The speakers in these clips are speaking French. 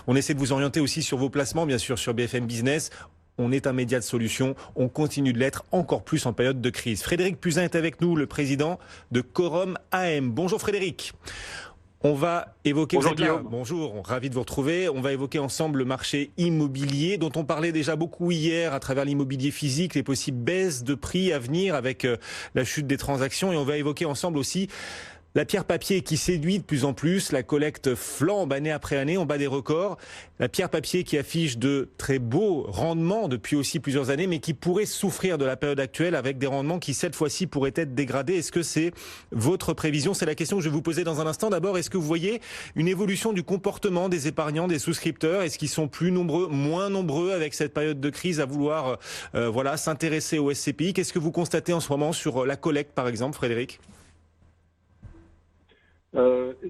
On essaie de vous orienter aussi sur vos placements, bien sûr, sur BFM Business. On est un média de solution, on continue de l'être encore plus en période de crise. Frédéric Puzin est avec nous, le président de Quorum AM. Bonjour Frédéric. On va évoquer... Bonjour Guillaume. Bonjour, ravi de vous retrouver. On va évoquer ensemble le marché immobilier dont on parlait déjà beaucoup hier à travers l'immobilier physique, les possibles baisses de prix à venir avec la chute des transactions. Et on va évoquer ensemble aussi la pierre papier qui séduit de plus en plus, la collecte flambe année après année, on bat des records. La pierre papier qui affiche de très beaux rendements depuis aussi plusieurs années, mais qui pourrait souffrir de la période actuelle avec des rendements qui cette fois-ci pourraient être dégradés. Est-ce que c'est votre prévision? C'est la question que je vais vous poser dans un instant. D'abord, est-ce que vous voyez une évolution du comportement des épargnants, des souscripteurs? Est-ce qu'ils sont plus nombreux, moins nombreux avec cette période de crise à vouloir s'intéresser au SCPI? Qu'est-ce que vous constatez en ce moment sur la collecte, par exemple, Frédéric?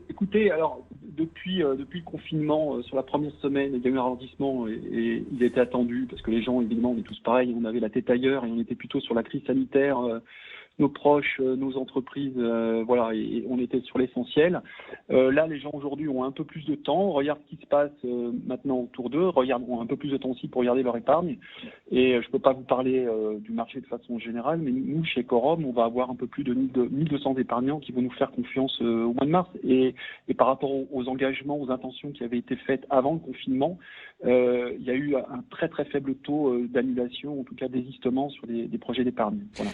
Écoutez, alors depuis le confinement, sur la première semaine, il y a eu un ralentissement et il était attendu parce que les gens, évidemment, on est tous pareils, on avait la tête ailleurs et on était plutôt sur la crise sanitaire. Nos proches, nos entreprises, et on était sur l'essentiel. Là, les gens aujourd'hui ont un peu plus de temps, regardent ce qui se passe maintenant autour d'eux, ont un peu plus de temps aussi pour regarder leur épargne. Et je peux pas vous parler du marché de façon générale, mais nous, chez Quorum, on va avoir un peu plus de 1200 épargnants qui vont nous faire confiance au mois de mars. Et par rapport aux engagements, aux intentions qui avaient été faites avant le confinement, il y a eu un très très faible taux d'annulation, en tout cas désistement sur des projets d'épargne. Voilà.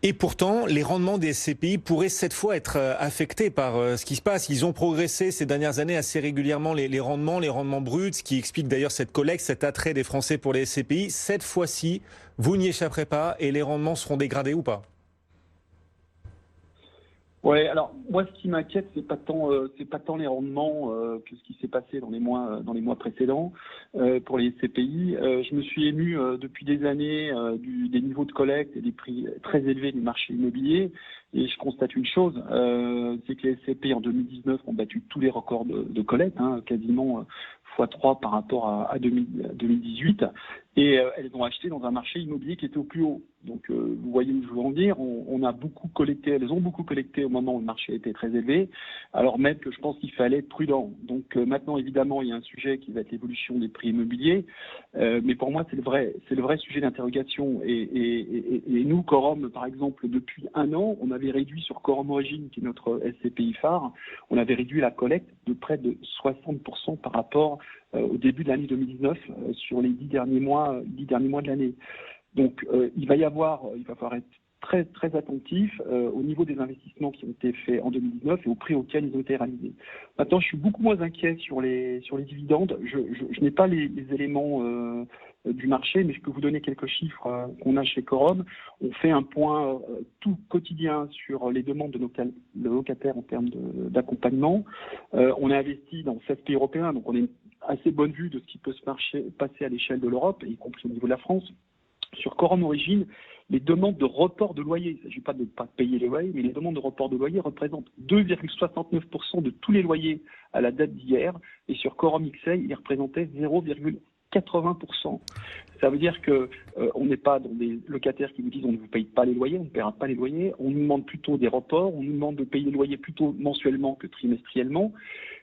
Et pourtant, les rendements des SCPI pourraient cette fois être affectés par ce qui se passe. Ils ont progressé ces dernières années assez régulièrement, les rendements bruts, ce qui explique d'ailleurs cette collecte, cet attrait des Français pour les SCPI. Cette fois-ci, vous n'y échapperez pas et les rendements seront dégradés ou pas? Ouais, alors moi ce qui m'inquiète c'est pas tant les rendements que ce qui s'est passé dans les mois précédents pour les SCPI. Je me suis ému depuis des années des niveaux de collecte et des prix très élevés du marché immobilier et je constate une chose, c'est que les SCPI en 2019 ont battu tous les records de collecte, quasiment x3 par rapport à 2018 et elles ont acheté dans un marché immobilier qui était au plus haut. Donc vous voyez où je veux en venir, on a beaucoup collecté, elles ont beaucoup collecté au moment où le marché était très élevé, alors même que je pense qu'il fallait être prudent. Donc maintenant évidemment il y a un sujet qui va être l'évolution des prix immobiliers, mais pour moi c'est le vrai sujet d'interrogation et nous Quorum par exemple depuis un an on avait réduit sur Quorum Origine qui est notre SCPI phare, on avait réduit la collecte de près de 60% par rapport au début de l'année 2019 sur les 10 derniers mois de l'année. Donc il va falloir être très très attentif au niveau des investissements qui ont été faits en 2019 et au prix auquel ils ont été réalisés. Maintenant, je suis beaucoup moins inquiet sur les dividendes. Je n'ai pas les éléments du marché, mais je peux vous donner quelques chiffres qu'on a chez Quorum. On fait un point tout quotidien sur les demandes de nos locataires en termes d'accompagnement. On a investi dans 16 pays européens, donc on a une assez bonne vue de ce qui peut se passer à l'échelle de l'Europe, y compris au niveau de la France. Sur Quorum Origine, les demandes de report de loyer, il ne s'agit pas de ne pas payer les loyers, mais les demandes de report de loyer représentent 2,69% de tous les loyers à la date d'hier. Et sur Quorum XL, ils représentaient 0,80%. Ça veut dire que on n'est pas dans des locataires qui vous disent on ne vous paye pas les loyers, on ne paiera pas les loyers. On nous demande plutôt des reports, on nous demande de payer les loyers plutôt mensuellement que trimestriellement.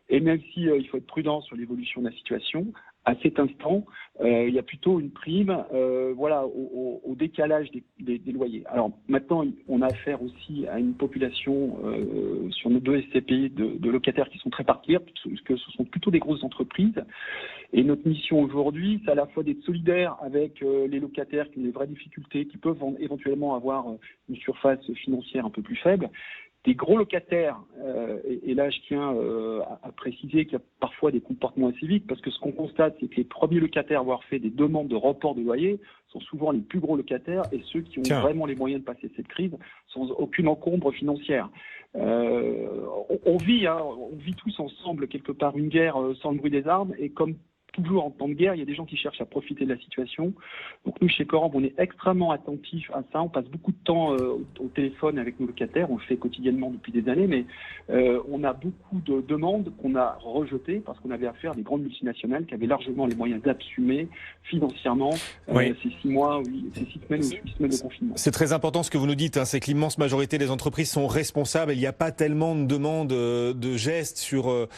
Et même si il faut être prudent sur l'évolution de la situation, à cet instant, il y a plutôt une prime au décalage des loyers. Alors maintenant, on a affaire aussi à une population sur nos deux SCPI de locataires qui sont très particuliers, parce que ce sont plutôt des grosses entreprises. Et notre mission aujourd'hui, c'est à la fois d'être solidaire avec les locataires qui ont des vraies difficultés, qui peuvent éventuellement avoir une surface financière un peu plus faible, des gros locataires, et là je tiens à préciser qu'il y a parfois des comportements civiques, parce que ce qu'on constate, c'est que les premiers locataires à avoir fait des demandes de report de loyer sont souvent les plus gros locataires et ceux qui ont vraiment les moyens de passer cette crise sans aucune encombre financière. On vit tous ensemble quelque part une guerre sans le bruit des armes, et comme toujours en temps de guerre, il y a des gens qui cherchent à profiter de la situation. Donc nous, chez Coramb, on est extrêmement attentifs à ça. On passe beaucoup de temps au téléphone avec nos locataires. On le fait quotidiennement depuis des années, mais on a beaucoup de demandes qu'on a rejetées parce qu'on avait affaire à des grandes multinationales qui avaient largement les moyens d'assumer financièrement ces 6 mois, ces 6 semaines ou 8 semaines de confinement. C'est très important ce que vous nous dites, c'est que l'immense majorité des entreprises sont responsables. Il n'y a pas tellement de demandes de gestes sur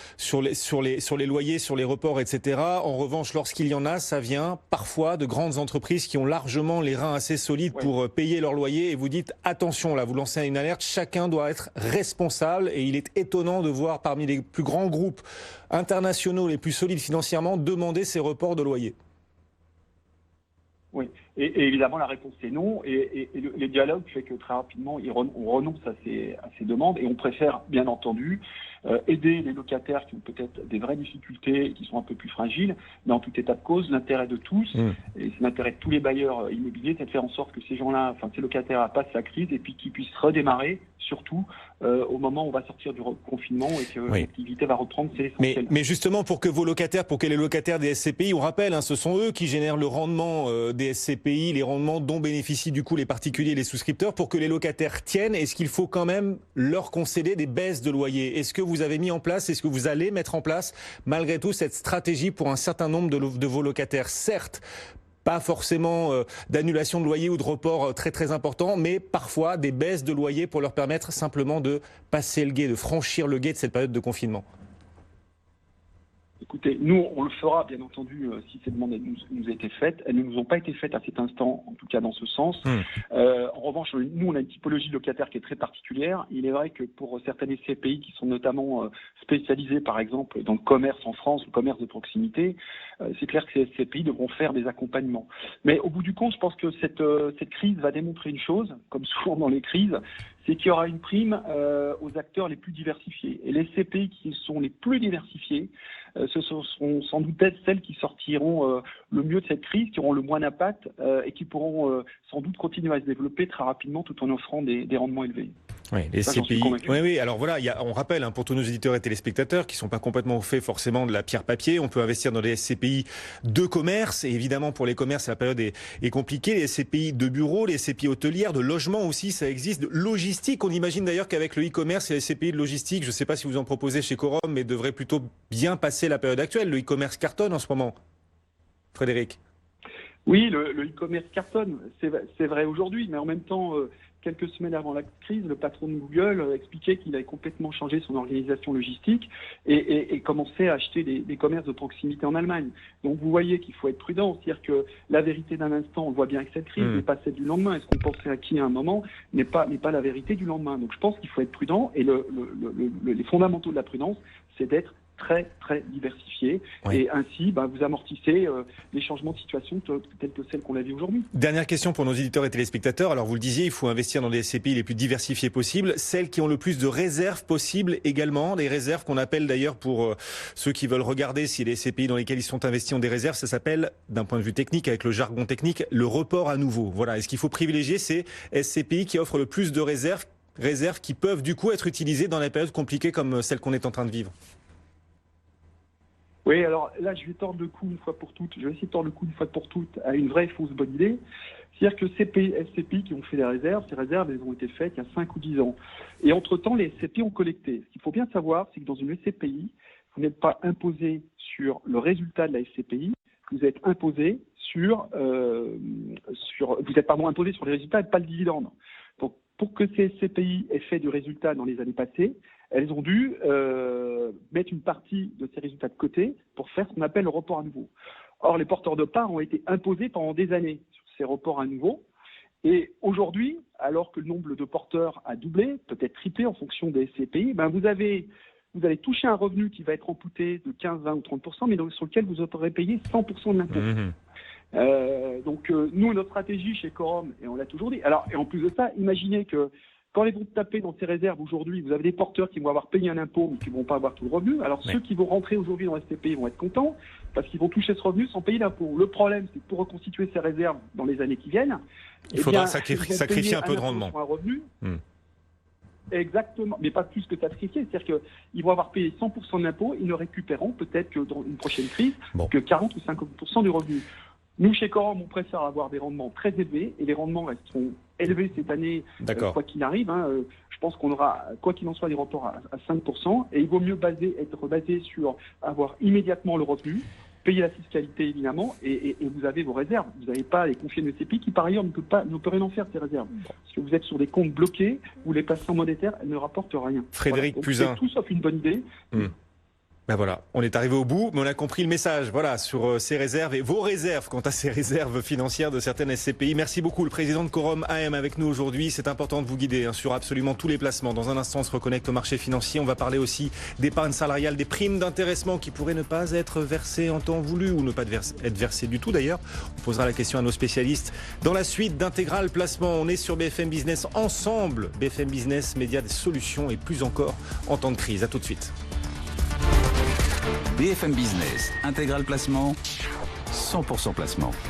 les loyers, sur les reports, etc. En revanche, lorsqu'il y en a, ça vient parfois de grandes entreprises qui ont largement les reins assez solides pour payer leur loyer. Et vous dites, attention, là, vous lancez une alerte, chacun doit être responsable. Et il est étonnant de voir parmi les plus grands groupes internationaux, les plus solides financièrement, demander ces reports de loyer. Oui, et évidemment la réponse est non, et les dialogues fait que très rapidement on renonce à ces demandes, et on préfère bien entendu aider les locataires qui ont peut-être des vraies difficultés et qui sont un peu plus fragiles, mais en tout état de cause, l'intérêt de tous, et c'est l'intérêt de tous les bailleurs immobiliers, c'est de faire en sorte que ces gens-là, ces locataires passent la crise et puis qu'ils puissent redémarrer, surtout au moment où on va sortir du confinement et que l'activité va reprendre, c'est essentiel. Mais justement, pour que les locataires des SCPI, on rappelle, ce sont eux qui génèrent le rendement des SCPI, les rendements dont bénéficient du coup les particuliers et les souscripteurs, pour que les locataires tiennent, est-ce qu'il faut quand même leur concéder des baisses de loyer? Est-ce que vous avez mis en place, est-ce que vous allez mettre en place, malgré tout, cette stratégie pour un certain nombre de vos locataires? Certes, pas forcément d'annulation de loyer ou de report très très important, mais parfois des baisses de loyer pour leur permettre simplement de passer le gué, de franchir le gué de cette période de confinement. Écoutez, nous, on le fera, bien entendu, si ces demandes nous étaient faites. Elles ne nous ont pas été faites à cet instant, en tout cas dans ce sens. En revanche, nous, on a une typologie de locataire qui est très particulière. Il est vrai que pour certaines SCPI qui sont notamment spécialisées, par exemple, dans le commerce en France, le commerce de proximité, c'est clair que ces SCPI devront faire des accompagnements. Mais au bout du compte, je pense que cette crise va démontrer une chose, comme souvent dans les crises, c'est qu'il y aura une prime aux acteurs les plus diversifiés. Et les SCPI qui sont les plus diversifiés, ce seront sans doute celles qui sortiront le mieux de cette crise, qui auront le moins d'impact et qui pourront sans doute continuer à se développer très rapidement tout en offrant des rendements élevés. Oui, les SCPI. Oui. Alors voilà, on rappelle pour tous nos éditeurs et téléspectateurs qui ne sont pas complètement au fait forcément de la pierre papier, on peut investir dans les SCPI de commerce. Et évidemment, pour les commerces, la période est compliquée. Les SCPI de bureaux, les SCPI hôtelières, de logement aussi, ça existe. De logistique, on imagine d'ailleurs qu'avec le e-commerce et les SCPI de logistique, je ne sais pas si vous en proposez chez Coramb, mais devrait plutôt bien passer la période actuelle. Le e-commerce cartonne en ce moment. Frédéric. Oui, le e-commerce cartonne, c'est vrai aujourd'hui, mais en même temps, quelques semaines avant la crise, le patron de Google expliquait qu'il avait complètement changé son organisation logistique et commençait à acheter des commerces de proximité en Allemagne. Donc vous voyez qu'il faut être prudent, c'est-à-dire que la vérité d'un instant, on le voit bien avec cette crise, n'est pas celle du lendemain. Est-ce qu'on pensait à qui à un moment n'est pas la vérité du lendemain. Donc je pense qu'il faut être prudent et les fondamentaux de la prudence, c'est d'être très très diversifié et ainsi vous amortissez les changements de situation tels que celles qu'on a vu aujourd'hui. Dernière question pour nos éditeurs et téléspectateurs. Alors vous le disiez, il faut investir dans des SCPI les plus diversifiés possibles, celles qui ont le plus de réserves possibles également, des réserves qu'on appelle d'ailleurs pour ceux qui veulent regarder si les SCPI dans lesquels ils sont investis ont des réserves, ça s'appelle d'un point de vue technique, avec le jargon technique, le report à nouveau. Voilà, est-ce qu'il faut privilégier ces SCPI qui offrent le plus de réserves qui peuvent du coup être utilisées dans les périodes compliquées comme celle qu'on est en train de vivre? Oui, alors là, je vais tordre le cou une fois pour toutes. Je vais essayer de tordre le cou une fois pour toutes à une vraie fausse bonne idée. C'est-à-dire que ces SCPI qui ont fait des réserves, ces réserves, elles ont été faites il y a 5 ou 10 ans. Et entre-temps, les SCPI ont collecté. Ce qu'il faut bien savoir, c'est que dans une SCPI, vous n'êtes pas imposé sur le résultat de la SCPI, vous êtes imposé imposé sur les résultats et pas le dividende. Donc, pour que ces SCPI aient fait du résultat dans les années passées, elles ont dû mettre une partie de ces résultats de côté pour faire ce qu'on appelle le report à nouveau. Or, les porteurs de parts ont été imposés pendant des années sur ces reports à nouveau. Et aujourd'hui, alors que le nombre de porteurs a doublé, peut-être triplé en fonction des SCPI, vous allez toucher un revenu qui va être amputé de 15, 20 ou 30%, mais sur lequel vous aurez payé 100% de l'impôt. Donc, nous, notre stratégie chez Coramb, et on l'a toujours dit, et en plus de ça, imaginez que quand ils vont taper dans ces réserves aujourd'hui, vous avez des porteurs qui vont avoir payé un impôt mais qui ne vont pas avoir tout le revenu. Alors ceux qui vont rentrer aujourd'hui dans SCPI vont être contents parce qu'ils vont toucher ce revenu sans payer d'impôt. Le problème, c'est que pour reconstituer ces réserves dans les années qui viennent, il faudra sacrifier un peu de rendement. Sur un revenu. Exactement, mais pas plus que sacrifier. C'est-à-dire qu'ils vont avoir payé 100% d'impôts, ils ne récupéreront peut-être que dans une prochaine crise que 40 ou 50% du revenu. Nous, chez Quorum, on préfère avoir des rendements très élevés, et les rendements resteront élevés cette année, quoi qu'il arrive. Je pense qu'on aura, quoi qu'il en soit, des reports à 5%, et il vaut mieux être basé sur avoir immédiatement le revenu, payer la fiscalité évidemment, et vous avez vos réserves. Vous n'avez pas les confier de CPI qui par ailleurs ne peut rien en faire, ces réserves. Parce que vous êtes sur des comptes bloqués, où les placements monétaires, elles ne rapportent rien. Frédéric Puzin. C'est tout sauf une bonne idée. Ben voilà, on est arrivé au bout, mais on a compris le message, voilà, sur ces réserves et vos réserves quant à ces réserves financières de certaines SCPI. Merci beaucoup, le président de Quorum AM avec nous aujourd'hui. C'est important de vous guider sur absolument tous les placements. Dans un instant, on se reconnecte au marché financier. On va parler aussi d'épargne salariale, des primes d'intéressement qui pourraient ne pas être versées en temps voulu ou ne pas être versées du tout d'ailleurs. On posera la question à nos spécialistes. Dans la suite d'Intégral Placement, on est sur BFM Business ensemble. BFM Business, média des solutions et plus encore en temps de crise. À tout de suite. BFM Business, Intégral Placement, 100% placement.